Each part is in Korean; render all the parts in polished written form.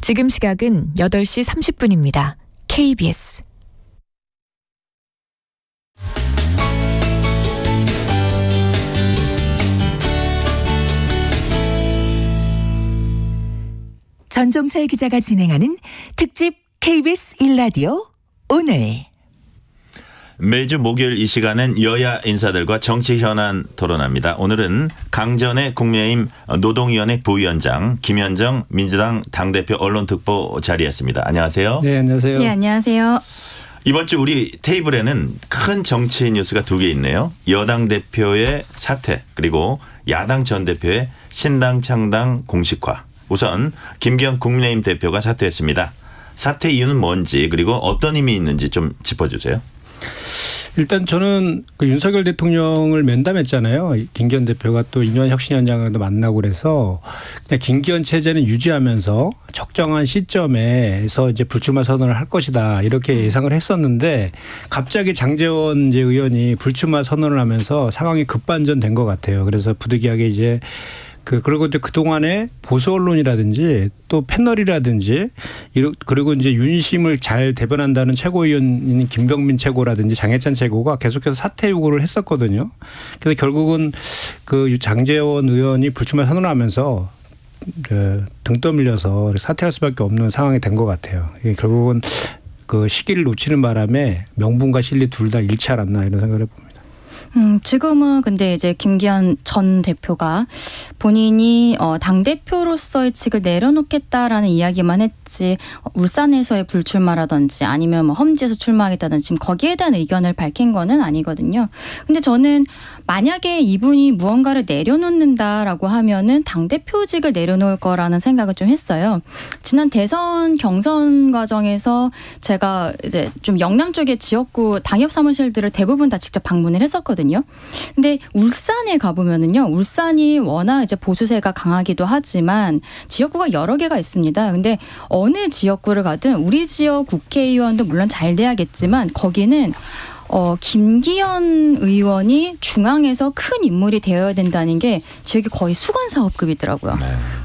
지금 시각은 8시 30분입니다. KBS 전종철 기자가 진행하는 특집 KBS 1라디오 오늘. 매주 목요일 이 시간은 여야 인사들과 정치 현안 토론합니다. 오늘은 강전의 국민의힘 노동위원회 부위원장 김현정 민주당 당대표 언론특보 자리했습니다. 안녕하세요. 네, 안녕하세요. 네, 안녕하세요. 이번 주 우리 테이블에는 큰 정치 뉴스가 두 개 있네요. 여당 대표의 사퇴 그리고 야당 전 대표의 신당 창당 공식화. 우선 김기현 국민의힘 대표가 사퇴했습니다. 사퇴 이유는 뭔지 그리고 어떤 의미 있는지 좀 짚어주세요. 일단 저는 그 윤석열 대통령을 면담했잖아요. 김기현 대표가 또 이뇨한 혁신위원장과도 만나고 그래서 그냥 김기현 체제는 유지하면서 적정한 시점에서 이제 불출마 선언을 할 것이다 이렇게 예상을 했었는데 갑자기 장제원 이제 의원이 불출마 선언을 하면서 상황이 급반전된 것 같아요. 그래서 부득이하게 이제 그리고 이제 그동안에 보수 언론이라든지 또 패널이라든지 그리고 이제 윤심을 잘 대변한다는 최고위원인 김병민 최고라든지 장해찬 최고가 계속해서 사퇴 요구를 했었거든요. 그래서 결국은 그 장제원 의원이 불출마 선언을 하면서 등 떠밀려서 사퇴할 수밖에 없는 상황이 된 것 같아요. 이게 결국은 그 시기를 놓치는 바람에 명분과 실리 둘 다 잃지 않았나 이런 생각을 해봅니다. 지금은 근데 이제 김기현 전 대표가 본인이 당대표로서의 직을 내려놓겠다라는 이야기만 했지 울산에서의 불출마라든지 아니면 뭐 험지에서 출마하겠다든지 지금 거기에 대한 의견을 밝힌 거는 아니거든요. 근데 저는 만약에 이분이 무언가를 내려놓는다라고 하면은 당대표직을 내려놓을 거라는 생각을 좀 했어요. 지난 대선 경선 과정에서 제가 이제 좀 영남 쪽의 지역구 당협 사무실들을 대부분 다 직접 방문을 했었거든요. 근데 울산에 가보면은요, 울산이 워낙 이제 보수세가 강하기도 하지만 지역구가 여러 개가 있습니다. 근데 어느 지역구를 가든 우리 지역 국회의원도 물론 잘 돼야겠지만 거기는 김기현 의원이 중앙에서 큰 인물이 되어야 된다는 게 지역이 거의 수건사업급이더라고요.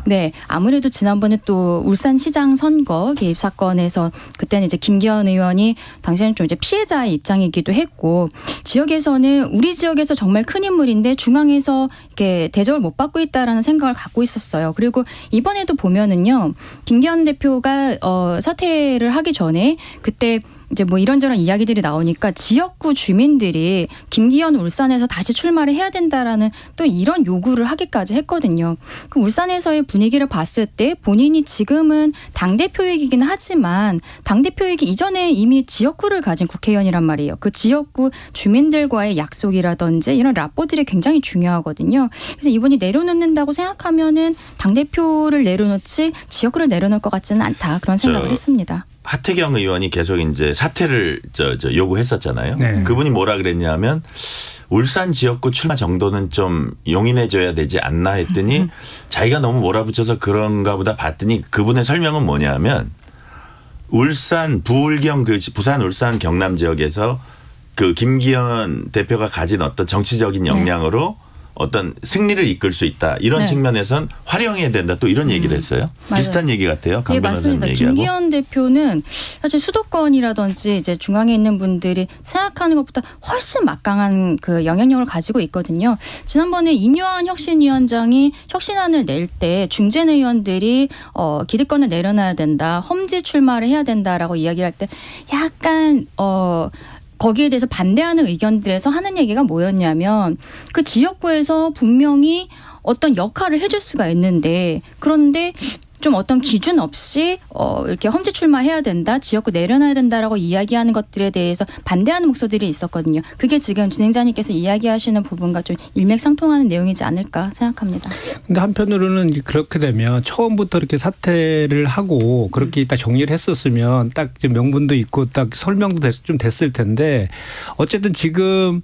네, 아무래도 지난번에 또 울산시장 선거 개입 사건에서 그때는 이제 김기현 의원이 당시에는 좀 이제 피해자의 입장이기도 했고 지역에서는 우리 지역에서 정말 큰 인물인데 중앙에서 이렇게 대접을 못 받고 있다라는 생각을 갖고 있었어요. 그리고 이번에도 보면은요, 김기현 대표가 사퇴를 하기 전에 그때 이제 뭐 이런저런 이야기들이 나오니까 지역구 주민들이 김기현 울산에서 다시 출마를 해야 된다라는 또 이런 요구를 하기까지 했거든요. 그 울산에서의 분위기를 봤을 때 본인이 지금은 당대표이긴 하지만 당대표이기 이전에 이미 지역구를 가진 국회의원이란 말이에요. 그 지역구 주민들과의 약속이라든지 이런 라포들이 굉장히 중요하거든요. 그래서 이분이 내려놓는다고 생각하면은 당대표를 내려놓지 지역구를 내려놓을 것 같지는 않다. 그런 생각을 했습니다. 하태경 의원이 계속 이제 사퇴를 요구했었잖아요. 네. 그분이 뭐라 그랬냐면 울산 지역구 출마 정도는 좀 용인해줘야 되지 않나 했더니 자기가 너무 몰아붙여서 그런가 보다 봤더니 그분의 설명은 뭐냐면 울산 부울경 부산 울산 경남 지역에서 그 김기현 대표가 가진 어떤 정치적인 역량으로 어떤 승리를 이끌 수 있다. 이런 측면에선 활용해야 된다. 또 이런 얘기를 했어요. 맞아요. 비슷한 얘기 같아요. 강 네, 변호사님 맞습니다. 얘기하고. 김기현 대표는 사실 수도권이라든지 이제 중앙에 있는 분들이 생각하는 것보다 훨씬 막강한 그 영향력을 가지고 있거든요. 지난번에 이뇨한 혁신위원장이 혁신안을 낼 때 중진 의원들이 기득권을 내려놔야 된다. 험지 출마를 해야 된다라고 이야기를 할 때 약간 거기에 대해서 반대하는 의견들에서 하는 얘기가 뭐였냐면 그 지역구에서 분명히 어떤 역할을 해줄 수가 있는데 그런데 좀 어떤 기준 없이 이렇게 험지 출마해야 된다, 지역구 내려놔야 된다라고 이야기하는 것들에 대해서 반대하는 목소리들이 있었거든요. 그게 지금 진행자님께서 이야기하시는 부분과 좀 일맥상통하는 내용이지 않을까 생각합니다. 근데 한편으로는 그렇게 되면 처음부터 이렇게 사퇴를 하고 그렇게 딱 정리를 했었으면 딱 명분도 있고 딱 설명도 좀 됐을 텐데 어쨌든 지금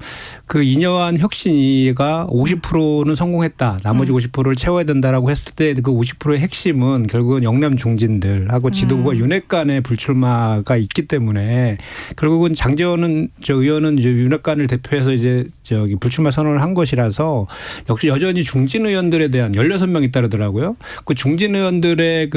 그 이뇨한 혁신위가 50%는 성공했다. 나머지 50%를 채워야 된다라고 했을 때 그 50%의 핵심은 거는 결국은 영남 중진들하고 지도부와 윤핵 간의 불출마가 있기 때문에 결국은 장제원 의원은 이제 윤핵 간을 대표해서 이제 불출마 선언을 한 것이라서 역시 여전히 중진 의원들에 대한 16명 있다더라고요. 그 중진 의원들의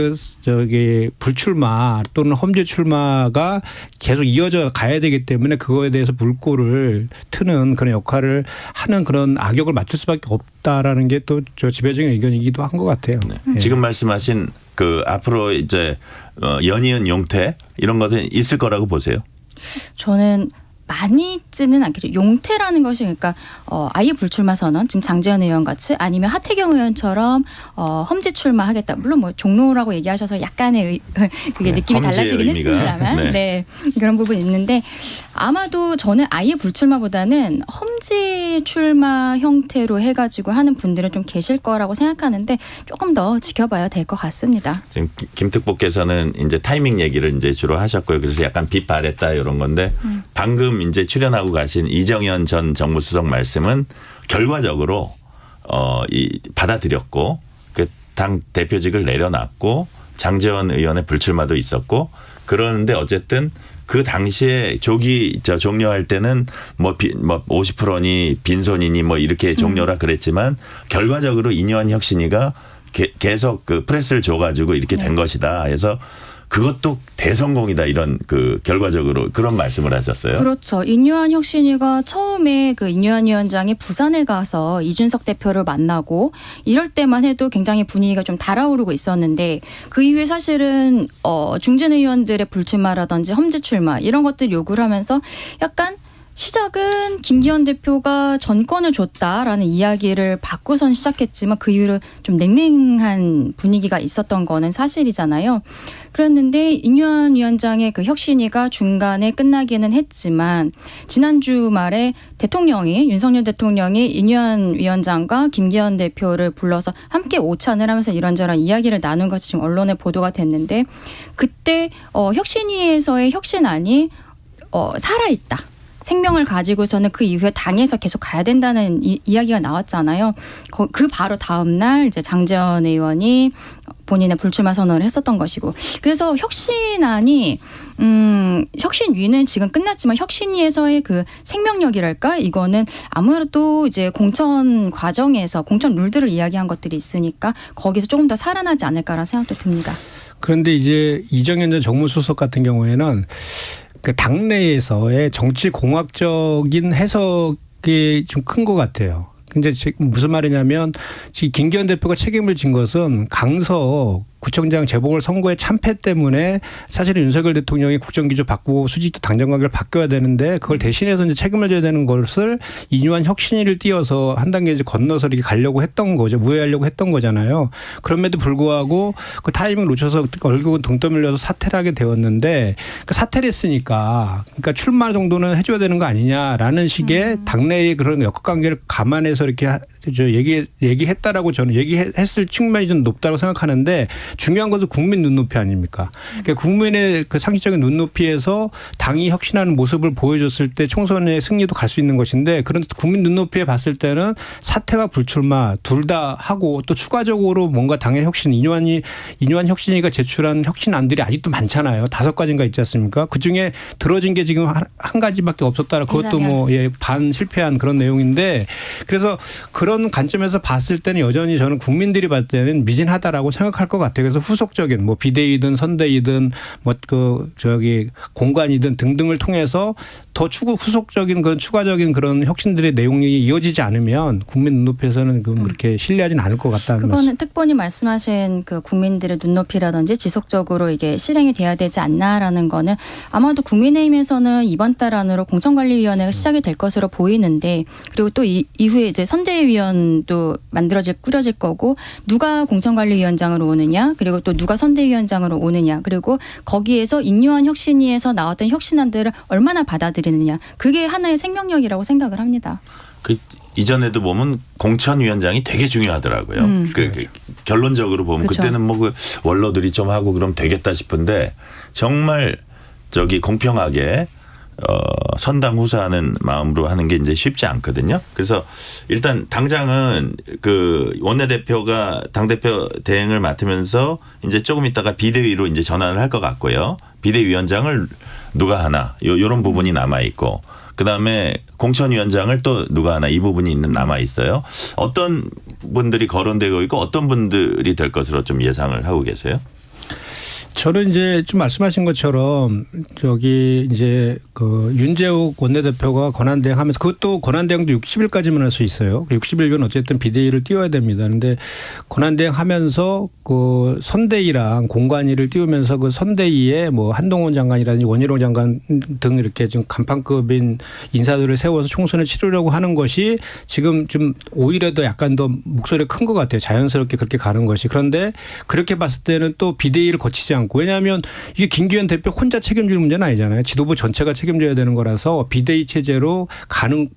불출마 또는 험지 출마가 계속 이어져 가야 되기 때문에 그거에 대해서 물꼬를 트는 그런 역할을 하는 그런 악역을 맡을 수밖에 없다라는 게 또 저 지배적인 의견이기도 한 것 같아요. 네. 지금 말씀하신 그 앞으로 이제 연이은 용퇴 이런 것은 있을 거라고 보세요? 저는 많이 있지는 않겠죠. 용퇴라는 것이 그러니까 아예 불출마 선언 지금 장제원 의원 같이 아니면 하태경 의원처럼 험지 출마하겠다. 물론 뭐 종로라고 얘기하셔서 약간의 그게 느낌이 달라지긴 했습니다만 네. 그런 부분이 있는데 아마도 저는 아예 불출마보다는 험지 출마 형태로 해가지고 하는 분들은 좀 계실 거라고 생각하는데 조금 더 지켜봐야 될 것 같습니다. 지금 김특보께서는 이제 타이밍 얘기를 이제 주로 하셨고요. 그래서 약간 빗발했다 이런 건데 방금 이제 출연하고 가신 이정현 전 정무수석 말씀은 결과적으로 받아들였고 그 당 대표직을 내려놨고 장제원 의원의 불출마도 있었고 그러는데 어쨌든 그 당시에 조기 종료할 때는 뭐 50%니 빈손이니 뭐 이렇게 종료라 그랬지만 결과적으로 인요한 혁신위가 계속 그 프레스를 줘가지고 이렇게 된 것이다. 그래서 그것도 대성공이다 이런 그 결과적으로 그런 말씀을 하셨어요. 그렇죠. 인요한 혁신위가 처음에 그 인요한 위원장이 부산에 가서 이준석 대표를 만나고 이럴 때만 해도 굉장히 분위기가 좀 달아오르고 있었는데 그 이후에 사실은 중진 의원들의 불출마라든지 험지 출마 이런 것들 요구를 하면서 약간 시작은 김기현 대표가 전권을 줬다라는 이야기를 받고선 시작했지만 그 이후로 좀 냉랭한 분위기가 있었던 거는 사실이잖아요. 그랬는데 인요한 위원장의 그 혁신위가 중간에 끝나기는 했지만 지난주 말에 윤석열 대통령이 인요한 위원장과 김기현 대표를 불러서 함께 오찬을 하면서 이런저런 이야기를 나눈 것이 지금 언론에 보도가 됐는데 그때 혁신위에서의 혁신안이 살아있다. 생명을 가지고서는 그 이후에 당에서 계속 가야 된다는 이야기가 나왔잖아요. 그 바로 다음 날 이제 장제원 의원이 본인의 불출마 선언을 했었던 것이고 그래서 혁신안이 혁신위는 지금 끝났지만 혁신위에서의 그 생명력이랄까 이거는 아무래도 이제 공천 과정에서 공천 룰들을 이야기한 것들이 있으니까 거기서 조금 더 살아나지 않을까라는 생각도 듭니다. 그런데 이제 이정현 전 정무수석 같은 경우에는 그 당내에서의 정치 공학적인 해석이 좀 큰 것 같아요. 근데 무슨 말이냐면 지금 김기현 대표가 책임을 진 것은 강서 구청장 재보궐선거의 참패 때문에 사실은 윤석열 대통령이 국정기조 바꾸고 수직도 당정관계를 바뀌어야 되는데 그걸 대신해서 이제 책임을 져야 되는 것을 인요한 혁신위를 띄어서 한 단계 이제 건너서 이렇게 가려고 했던 거죠. 무해하려고 했던 거잖아요. 그럼에도 불구하고 그 타이밍을 놓쳐서 결국은 동점을 흘려서 사퇴를 하게 되었는데 그 사퇴를 했으니까 그러니까 출마 정도는 해줘야 되는 거 아니냐라는 식의 당내의 그런 역학관계를 감안해서 이렇게 얘기했다라고 저는 얘기했을 측면이 좀 높다고 생각하는데 중요한 것은 국민 눈높이 아닙니까? 그러니까 국민의 그 상식적인 눈높이에서 당이 혁신하는 모습을 보여줬을 때 총선의 승리도 갈 수 있는 것인데 그런 국민 눈높이에 봤을 때는 사퇴와 불출마 둘 다 하고 또 추가적으로 뭔가 당의 혁신 인요한 혁신위가 제출한 혁신안들이 아직도 많잖아요. 5가지인가 있지 않습니까? 그중에 들어진 게 지금 한 가지밖에 없었다라 그것도 뭐 반 실패한 그런 내용인데 그래서 그런 관점에서 봤을 때는 여전히 저는 국민들이 봤을 때는 미진하다라고 생각할 것 같아요. 그래서 후속적인 뭐 비대위든 선대위든 뭐 공관이든 등등을 통해서 더 후속적인 그런 추가적인 그런 혁신들의 내용이 이어지지 않으면 국민 눈높이에서는 그렇게 신뢰하지는 않을 것 같다는 그거는 말씀. 특보님 말씀하신 그 국민들의 눈높이라든지 지속적으로 이게 실행이 돼야 되지 않나라는 거는 아마도 국민의힘에서는 이번 달 안으로 공천관리위원회가 시작이 될 것으로 보이는데 그리고 또 이후에 이제 선대위원도 꾸려질 거고 누가 공천관리위원장으로 오느냐 그리고 또 누가 선대위원장으로 오느냐 그리고 거기에서 인요한 혁신위에서 나왔던 혁신안들을 얼마나 받아들이느냐 그게 하나의 생명력이라고 생각을 합니다. 그 이전에도 보면 공천위원장이 되게 중요하더라고요. 결론적으로 보면 그쵸. 그때는 뭐 그 원로들이 좀 하고 그럼 되겠다 싶은데 정말 공평하게 선당 후사하는 마음으로 하는 게 이제 쉽지 않거든요. 그래서 일단 당장은 그 원내대표가 당대표 대행을 맡으면서 이제 조금 있다가 비대위로 이제 전환을 할 것 같고요. 비대위원장을 누가 하나 요런 부분이 남아 있고 그다음에 공천위원장을 또 누가 하나 이 부분이 남아 있어요. 어떤 분들이 거론되고 있고 어떤 분들이 될 것으로 좀 예상을 하고 계세요? 저는 이제 좀 말씀하신 것처럼 저기 이제 그 윤재욱 원내대표가 권한대행하면서 그것도 권한대행도 60일까지만 할 수 있어요. 60일은 어쨌든 비대위를 띄워야 됩니다. 그런데 권한대행하면서 그 선대위랑 공관위를 띄우면서 그 선대위에 뭐 한동훈 장관이라든지 원희룡 장관 등 이렇게 좀 간판급인 인사들을 세워서 총선을 치르려고 하는 것이 지금 좀 오히려 더 약간 더 목소리가 큰 것 같아요. 자연스럽게 그렇게 가는 것이. 그런데 그렇게 봤을 때는 또 비대위를 거치지 않고 왜냐하면 이게 김기현 대표 혼자 책임질 문제는 아니잖아요. 지도부 전체가 책임져야 되는 거라서 비대위 체제로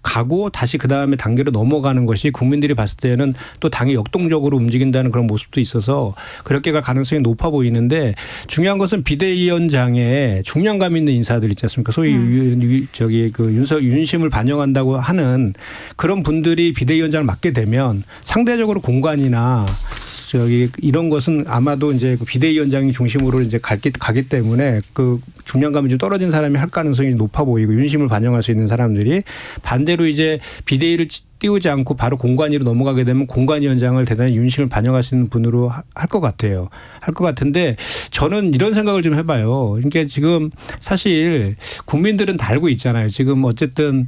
가고 다시 그다음에 단계로 넘어가는 것이 국민들이 봤을 때는 또 당이 역동적으로 움직인다는 그런 모습도 있어서 그렇게 갈 가능성이 높아 보이는데 중요한 것은 비대위원장에 중량감 있는 인사들 있지 않습니까? 소위 저기 그 윤심을 반영한다고 하는 그런 분들이 비대위원장을 맡게 되면 상대적으로 공관이나 저기 이런 것은 아마도 이제 비대위원장이 중심으로 이제 가기 때문에 그 중량감이 좀 떨어진 사람이 할 가능성이 높아 보이고 윤심을 반영할 수 있는 사람들이 반대로 이제 비대위를 띄우지 않고 바로 공관위로 넘어가게 되면 공관위원장을 대단히 윤심을 반영할 수 있는 분으로 할 것 같아요. 할 것 같은데 저는 이런 생각을 좀 해봐요. 그러니까 지금 사실 국민들은 다 알고 있잖아요. 지금 어쨌든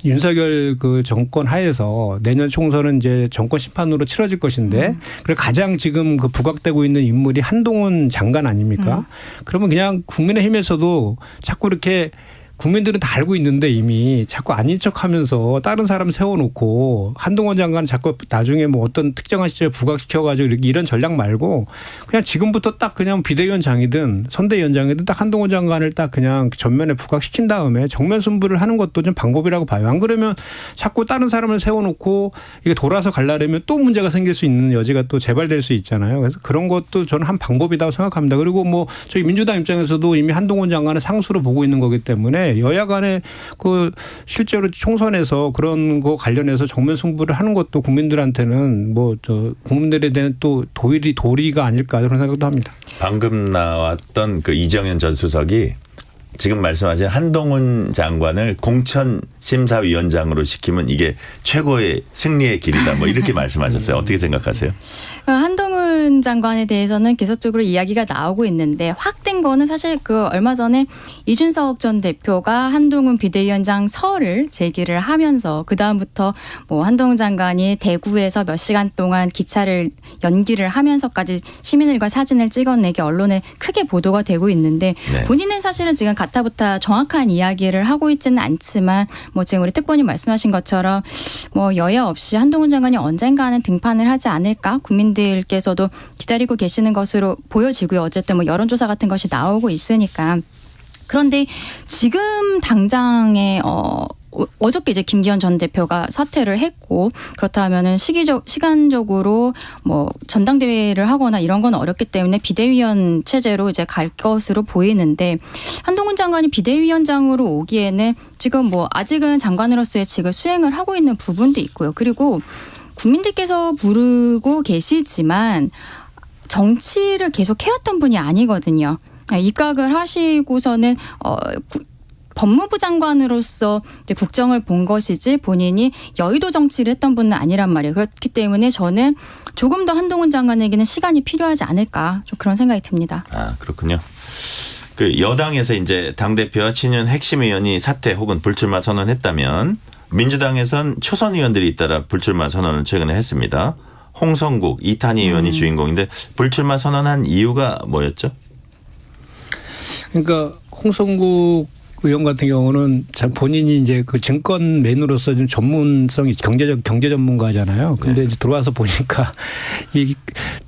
윤석열 그 정권 하에서 내년 총선은 이제 정권 심판으로 치러질 것인데 그리고 가장 지금 그 부각되고 있는 인물이 한동훈 장관 아닙니까? 그러면 그냥 국민의힘에서도 자꾸 이렇게 국민들은 다 알고 있는데 이미 자꾸 아닌 척하면서 다른 사람 세워놓고 한동훈 장관 자꾸 나중에 뭐 어떤 특정한 시점에 부각시켜가지고 이렇게 이런 전략 말고 그냥 지금부터 딱 그냥 비대위원장이든 선대위원장이든 딱 한동훈 장관을 딱 그냥 전면에 부각시킨 다음에 정면 승부를 하는 것도 좀 방법이라고 봐요. 안 그러면 자꾸 다른 사람을 세워놓고 이게 돌아서 가려면 또 문제가 생길 수 있는 여지가 또 재발될 수 있잖아요. 그래서 그런 것도 저는 한 방법이라고 생각합니다. 그리고 뭐 저희 민주당 입장에서도 이미 한동훈 장관을 상수로 보고 있는 거기 때문에 여야 간에 그 실제로 총선에서 그런 거 관련해서 정면 승부를 하는 것도 국민들한테는 뭐 저 국민들에 대한 또 도리가 아닐까 그런 생각도 합니다. 방금 나왔던 그 이정현 전 수석이 지금 말씀하신 한동훈 장관을 공천심사위원장으로 시키면 이게 최고의 승리의 길이다. 뭐 이렇게 말씀하셨어요. 어떻게 생각하세요? 한동훈 장관에 대해서는 계속적으로 이야기가 나오고 있는데 확된 거는 사실 그 얼마 전에 이준석 전 대표가 한동훈 비대위원장 설을 제기를 하면서 그 다음부터 뭐 한동훈 장관이 대구에서 몇 시간 동안 기차를 연기를 하면서까지 시민들과 사진을 찍어내게 언론에 크게 보도가 되고 있는데 네. 본인은 사실은 지금 가타부타 정확한 이야기를 하고 있지는 않지만 뭐 지금 우리 특보님 말씀하신 것처럼 뭐 여야 없이 한동훈 장관이 언젠가는 등판을 하지 않을까 국민들께서도 기다리고 계시는 것으로 보여지고요. 어쨌든 뭐 여론조사 같은 것이 나오고 있으니까. 그런데 지금 당장에 어저께 이제 김기현 전 대표가 사퇴를 했고 그렇다면은 시간적으로 뭐 전당대회를 하거나 이런 건 어렵기 때문에 비대위원 체제로 이제 갈 것으로 보이는데 한동훈 장관이 비대위원장으로 오기에는 지금 뭐 아직은 장관으로서의 직을 수행을 하고 있는 부분도 있고요. 그리고 국민들께서 부르고 계시지만 정치를 계속 해왔던 분이 아니거든요. 입각을 하시고서는 법무부 장관으로서 이제 국정을 본 것이지 본인이 여의도 정치를 했던 분은 아니란 말이에요. 그렇기 때문에 저는 조금 더 한동훈 장관에게는 시간이 필요하지 않을까 좀 그런 생각이 듭니다. 아, 그렇군요. 그 여당에서 이제 당대표와 친윤 핵심 의원이 사퇴 혹은 불출마 선언했다면 민주당에선 초선 의원들이 잇따라 불출마 선언을 최근에 했습니다. 홍성국, 이탄희 의원이 주인공인데 불출마 선언한 이유가 뭐였죠? 그러니까 홍성국 의원 같은 경우는 본인이 이제 그 증권맨으로서 좀 전문성이 경제 전문가잖아요. 근데 이제 들어와서 보니까 이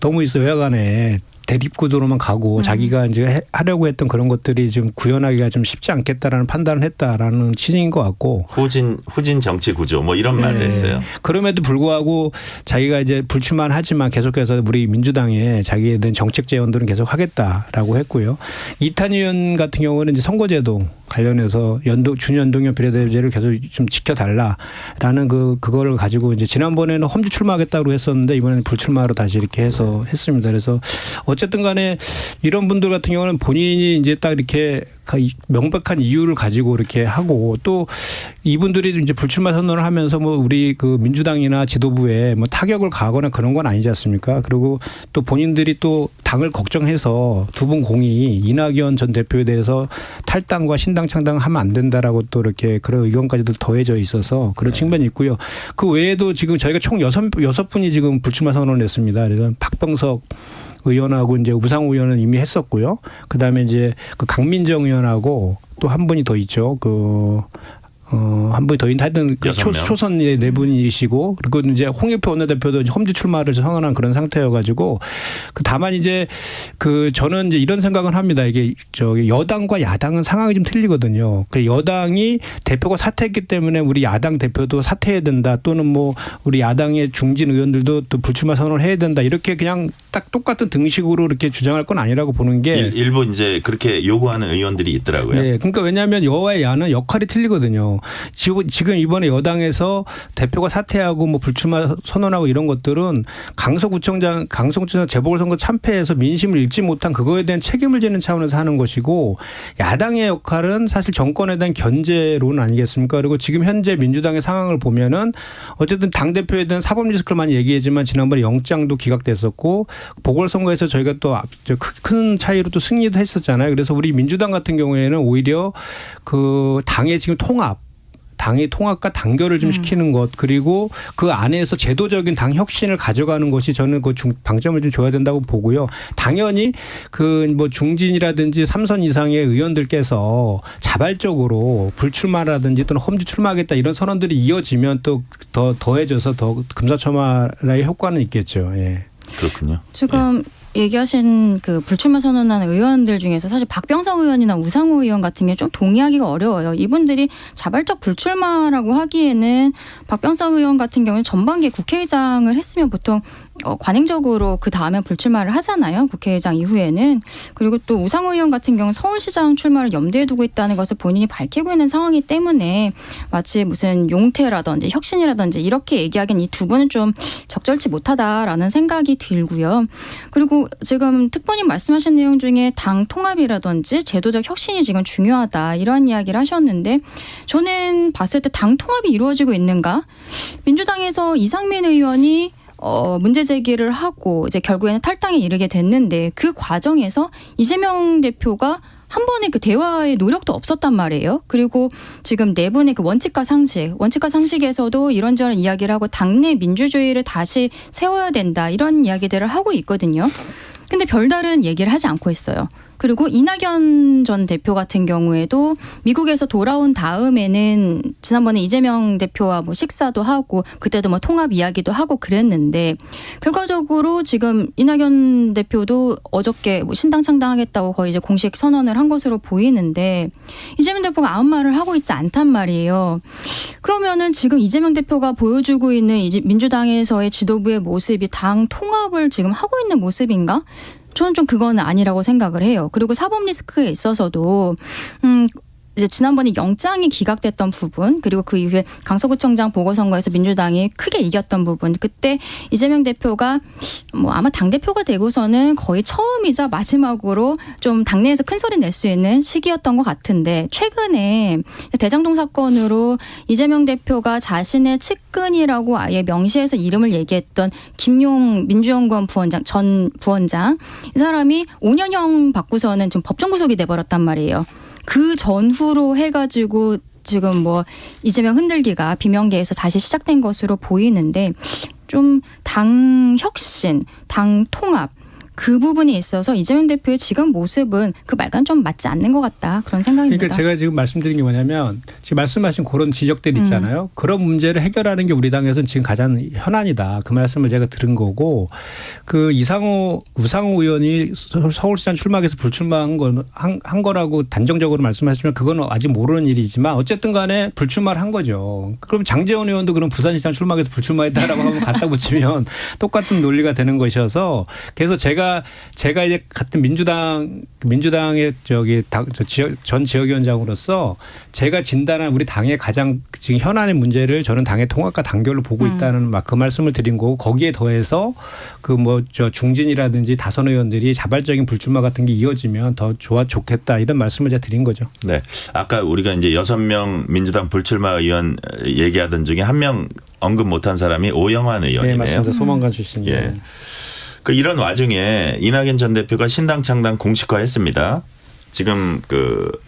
너무 있어요. 여간에 대립구도로만 가고 자기가 이제 하려고 했던 그런 것들이 좀 구현하기가 좀 쉽지 않겠다라는 판단을 했다라는 취지인 것 같고. 후진 정치 구조 뭐 이런 말을 했어요. 그럼에도 불구하고 자기가 이제 불출마는 하지만 계속해서 우리 민주당에 자기에 대한 정책 재원들은 계속 하겠다라고 했고요. 이탄희 의원 같은 경우는 이제 선거제도 관련해서 준연동형 비례대표제를 계속 좀 지켜달라라는 그거를 가지고 이제 지난번에는 험지 출마하겠다고 했었는데 이번에는 불출마로 다시 이렇게 해서 했습니다. 그래서 어쨌든 간에 이런 분들 같은 경우는 본인이 이제 딱 이렇게 명백한 이유를 가지고 이렇게 하고 또 이분들이 이제 불출마 선언을 하면서 뭐 우리 그 민주당이나 지도부에 뭐 타격을 가하거나 그런 건 아니지 않습니까? 그리고 또 본인들이 또 당을 걱정해서 두 분 공이 이낙연 전 대표에 대해서 탈당과 신당 창당하면 안 된다라고 또 이렇게 그런 의견까지도 더해져 있어서 그런 측면이 있고요. 그 외에도 지금 저희가 총 여섯 분이 지금 불출마 선언을 했습니다. 그래서 박병석 의원하고 이제 우상호 의원은 이미 했었고요. 그다음에 이제 그 강민정 의원하고 또 한 분이 더 있죠. 한 분이 더 있는 하여튼 그 초선의 네 분이시고 그리고 이제 홍익표 원내대표도 험지 출마를 선언한 그런 상태여가지고 다만 이제 저는 이제 이런 생각을 합니다. 이게 여당과 야당은 상황이 좀 틀리거든요. 그 여당이 대표가 사퇴했기 때문에 우리 야당 대표도 사퇴해야 된다 또는 뭐 우리 야당의 중진 의원들도 또 불출마 선언을 해야 된다 이렇게 그냥 딱 똑같은 등식으로 이렇게 주장할 건 아니라고 보는 게 일부 이제 그렇게 요구하는 의원들이 있더라고요. 네, 그러니까 왜냐하면 여와 야는 역할이 틀리거든요. 지금 이번에 여당에서 대표가 사퇴하고 뭐 불출마 선언하고 이런 것들은 강서구청장 재보궐선거 참패해서 민심을 읽지 못한 그거에 대한 책임을 지는 차원에서 하는 것이고 야당의 역할은 사실 정권에 대한 견제론 아니겠습니까? 그리고 지금 현재 민주당의 상황을 보면은 어쨌든 당 대표에 대한 사법 리스크를 많이 얘기했지만 지난번에 영장도 기각됐었고 보궐선거에서 저희가 또 큰 차이로 또 승리도 했었잖아요. 그래서 우리 민주당 같은 경우에는 오히려 그 당의 지금 당의 통합과 단결을 좀 시키는 것 그리고 그 안에서 제도적인 당 혁신을 가져가는 것이 저는 그 방점을 좀 줘야 된다고 보고요. 당연히 그 뭐 중진이라든지 3선 이상의 의원들께서 자발적으로 불출마라든지 또는 험지 출마하겠다 이런 선언들이 이어지면 또 더해져서 더 금사첨화의 효과는 있겠죠. 예. 그렇군요. 지금 얘기하신 그 불출마 선언하는 의원들 중에서 사실 박병석 의원이나 우상호 의원 같은 게 좀 동의하기가 어려워요. 이분들이 자발적 불출마라고 하기에는 박병석 의원 같은 경우는 전반기에 국회의장을 했으면 보통 관행적으로 그 다음에 불출마를 하잖아요. 국회의장 이후에는. 그리고 또 우상호 의원 같은 경우는 서울시장 출마를 염두에 두고 있다는 것을 본인이 밝히고 있는 상황이기 때문에 마치 무슨 용태라든지 혁신이라든지 이렇게 얘기하기엔 이 두 분은 좀 적절치 못하다라는 생각이 들고요. 그리고 지금 특보님 말씀하신 내용 중에 당 통합이라든지 제도적 혁신이 지금 중요하다 이런 이야기를 하셨는데 저는 봤을 때 당 통합이 이루어지고 있는가? 민주당에서 이상민 의원이 문제 제기를 하고 이제 결국에는 탈당에 이르게 됐는데 그 과정에서 이재명 대표가 한 번의 그 대화의 노력도 없었단 말이에요. 그리고 지금 네 분의 그 원칙과 상식에서도 이런저런 이야기를 하고 당내 민주주의를 다시 세워야 된다 이런 이야기들을 하고 있거든요. 근데 별다른 얘기를 하지 않고 있어요. 그리고 이낙연 전 대표 같은 경우에도 미국에서 돌아온 다음에는 지난번에 이재명 대표와 뭐 식사도 하고 그때도 뭐 통합 이야기도 하고 그랬는데 결과적으로 지금 이낙연 대표도 어저께 뭐 신당 창당하겠다고 거의 이제 공식 선언을 한 것으로 보이는데 이재명 대표가 아무 말을 하고 있지 않단 말이에요. 그러면은 지금 이재명 대표가 보여주고 있는 민주당에서의 지도부의 모습이 당 통합을 지금 하고 있는 모습인가? 저는 좀 그건 아니라고 생각을 해요. 그리고 사법 리스크에 있어서도 이제 지난번에 영장이 기각됐던 부분 그리고 그 이후에 강서구청장 보궐선거에서 민주당이 크게 이겼던 부분 그때 이재명 대표가 뭐 아마 당대표가 되고서는 거의 처음이자 마지막으로 좀 당내에서 큰 소리 낼 수 있는 시기였던 것 같은데 최근에 대장동 사건으로 이재명 대표가 자신의 측근이라고 아예 명시해서 이름을 얘기했던 김용 민주연구원 전 부원장 이 사람이 5년형 받고서는 지금 법정 구속이 돼버렸단 말이에요. 그 전후로 해가지고 지금 뭐 이재명 흔들기가 비명계에서 다시 시작된 것으로 보이는데 좀 당 혁신, 당 통합 그 부분에 있어서 이재명 대표의 지금 모습은 그 말과는 좀 맞지 않는 것 같다 그런 생각입니다. 그러니까 제가 지금 말씀드린 게 뭐냐면 지금 말씀하신 그런 지적들이 있잖아요. 그런 문제를 해결하는 게 우리 당에서는 지금 가장 현안이다. 그 말씀을 제가 들은 거고 그 우상호 의원이 서울시장 출마해서 불출마한 한 거라고 단정적으로 말씀하시면 그건 아직 모르는 일이지만 어쨌든 간에 불출마를 한 거죠. 그럼 장제원 의원도 그럼 부산시장 출마해서 불출마했다라고 하면 갖다 붙이면 똑같은 논리가 되는 것이어서 그래서 제가 제가 이제 같은 민주당의 전 지역위원장으로서 제가 진단한 우리 당의 가장 지금 현안의 문제를 저는 당의 통합과 단결로 보고 있다는 그 말씀을 드린 거고, 거기에 더해서 중진이라든지 다선 의원들이 자발적인 불출마 같은 게 이어지면 더 좋겠다, 이런 말씀을 제가 드린 거죠. 네. 아까 우리가 이제 6명 민주당 불출마 의원 얘기하던 중에 한 명 언급 못한 사람이 오영환 의원이네요. 네, 맞습니다. 소망관 출신이에요. 예. 이런 와중에 이낙연 전 대표가 신당 창당 공식화했습니다. 지금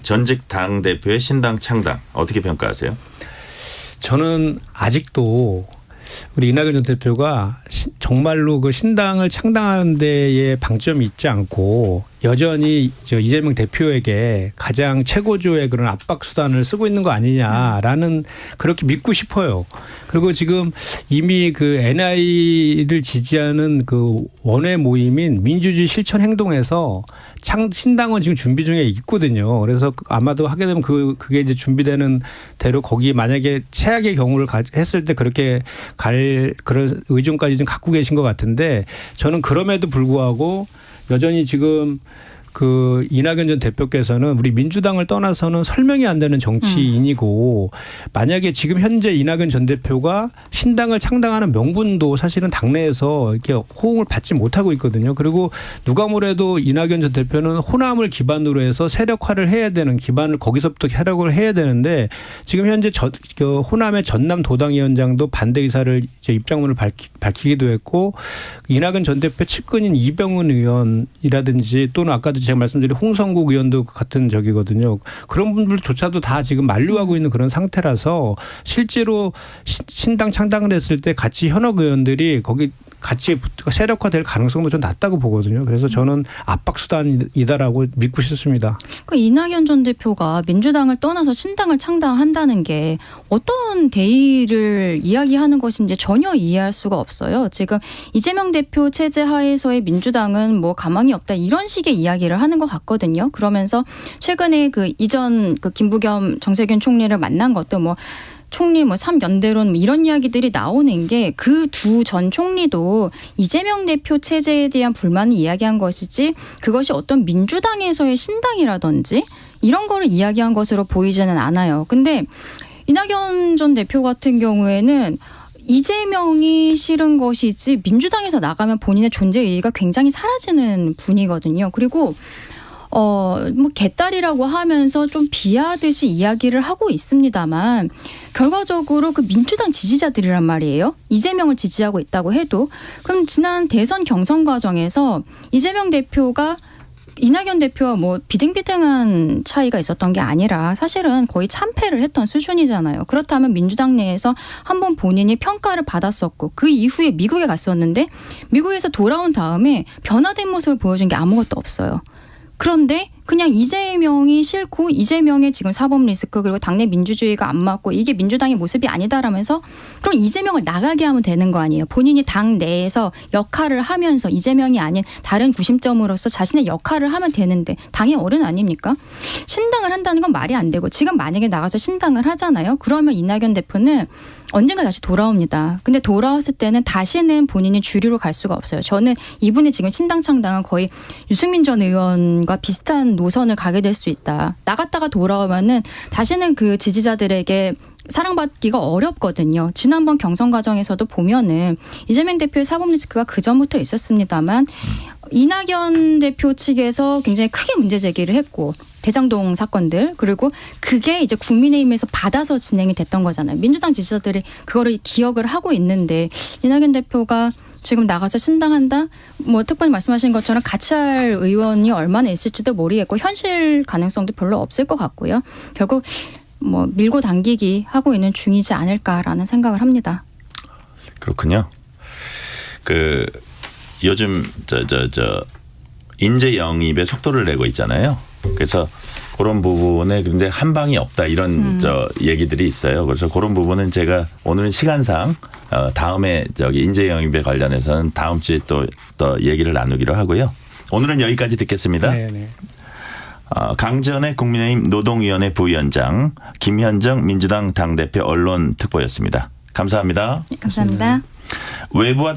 전직 당 대표의 신당 창당 어떻게 평가하세요? 저는 아직도 우리 이낙연 전 대표가 정말로 그 신당을 창당하는 데에 방점이 있지 않고 여전히 이재명 대표에게 가장 최고조의 그런 압박 수단을 쓰고 있는 거 아니냐라는, 그렇게 믿고 싶어요. 그리고 지금 이미 NI를 지지하는 원외 모임인 민주주의 실천 행동에서 신당은 지금 준비 중에 있거든요. 그래서 아마도 하게 되면 그게 이제 준비되는 대로 거기 만약에 최악의 경우를 했을 때 그렇게 갈 그런 의존까지 좀 갖고 계신 것 같은데, 저는 그럼에도 불구하고 여전히 지금 이낙연 전 대표께서는 우리 민주당을 떠나서는 설명이 안 되는 정치인이고, 만약에 지금 현재 이낙연 전 대표가 신당을 창당하는 명분도 사실은 당내에서 이렇게 호응을 받지 못하고 있거든요. 그리고 누가 뭐래도 이낙연 전 대표는 호남을 기반으로 해서 세력화를 해야 되는, 기반을 거기서부터 세력을 해야 되는데, 지금 현재 호남의 전남 도당위원장도 반대 의사를 입장문을 밝히기도 했고, 이낙연 전 대표 측근인 이병훈 의원이라든지 또는 아까도 제가 말씀드린 홍성국 의원도 같은 적이거든요. 그런 분들조차도 다 지금 만류하고 있는 그런 상태라서 실제로 신당 창당을 했을 때 같이 현역 의원들이 거기 같이 세력화될 가능성도 좀 낮다고 보거든요. 그래서 저는 압박수단이다라고 믿고 싶습니다. 이낙연 전 대표가 민주당을 떠나서 신당을 창당한다는 게 어떤 대의를 이야기하는 것인지 전혀 이해할 수가 없어요. 지금 이재명 대표 체제 하에서의 민주당은 가망이 없다, 이런 식의 이야기를 하는 것 같거든요. 그러면서 최근에 이전 김부겸 정세균 총리를 만난 것도 총리 3연대론 이런 이야기들이 나오는 게, 그 두 전 총리도 이재명 대표 체제에 대한 불만을 이야기한 것이지 그것이 어떤 민주당에서의 신당이라든지 이런 거를 이야기한 것으로 보이지는 않아요. 근데 이낙연 전 대표 같은 경우에는 이재명이 싫은 것이지 민주당에서 나가면 본인의 존재 의의가 굉장히 사라지는 분이거든요. 그리고 개딸이라고 하면서 좀 비하듯이 이야기를 하고 있습니다만, 결과적으로 민주당 지지자들이란 말이에요. 이재명을 지지하고 있다고 해도. 그럼 지난 대선 경선 과정에서 이재명 대표가 이낙연 대표와 비등비등한 차이가 있었던 게 아니라 사실은 거의 참패를 했던 수준이잖아요. 그렇다면 민주당 내에서 한번 본인이 평가를 받았었고, 그 이후에 미국에 갔었는데 미국에서 돌아온 다음에 변화된 모습을 보여준 게 아무것도 없어요. 그런데 그냥 이재명이 싫고 이재명의 지금 사법 리스크 그리고 당내 민주주의가 안 맞고 이게 민주당의 모습이 아니다라면서, 그럼 이재명을 나가게 하면 되는 거 아니에요. 본인이 당 내에서 역할을 하면서 이재명이 아닌 다른 구심점으로서 자신의 역할을 하면 되는데, 당의 어른 아닙니까? 신당을 한다는 건 말이 안 되고, 지금 만약에 나가서 신당을 하잖아요. 그러면 이낙연 대표는 언젠가 다시 돌아옵니다. 근데 돌아왔을 때는 다시는 본인이 주류로 갈 수가 없어요. 저는 이분이 지금 신당 창당은 거의 유승민 전 의원과 비슷한 노선을 가게 될 수 있다. 나갔다가 돌아오면은 다시는 그 지지자들에게 사랑받기가 어렵거든요. 지난번 경선 과정에서도 보면은 이재명 대표의 사법 리스크가 그전부터 있었습니다만, 이낙연 대표 측에서 굉장히 크게 문제 제기를 했고, 대장동 사건들, 그리고 그게 이제 국민의힘에서 받아서 진행이 됐던 거잖아요. 민주당 지지자들이 그거를 기억을 하고 있는데, 이낙연 대표가 지금 나가서 신당한다? 특별히 말씀하신 것처럼 같이 할 의원이 얼마나 있을지도 모르겠고, 현실 가능성도 별로 없을 것 같고요. 결국 밀고 당기기 하고 있는 중이지 않을까라는 생각을 합니다. 그렇군요. 요즘 인재 영입에 속도를 내고 있잖아요. 그래서 그런 부분에 근데 한 방이 없다, 이런 얘기들이 있어요. 그래서 그런 부분은 제가 오늘은 시간상 다음에 인재 영입에 관련해서는 다음 주에 또 얘기를 나누기로 하고요. 오늘은 여기까지 듣겠습니다. 네네. 강전의 국민의힘 노동위원회 부위원장, 김현정 민주당 당대표 언론특보였습니다. 감사합니다. 네, 감사합니다. 외부와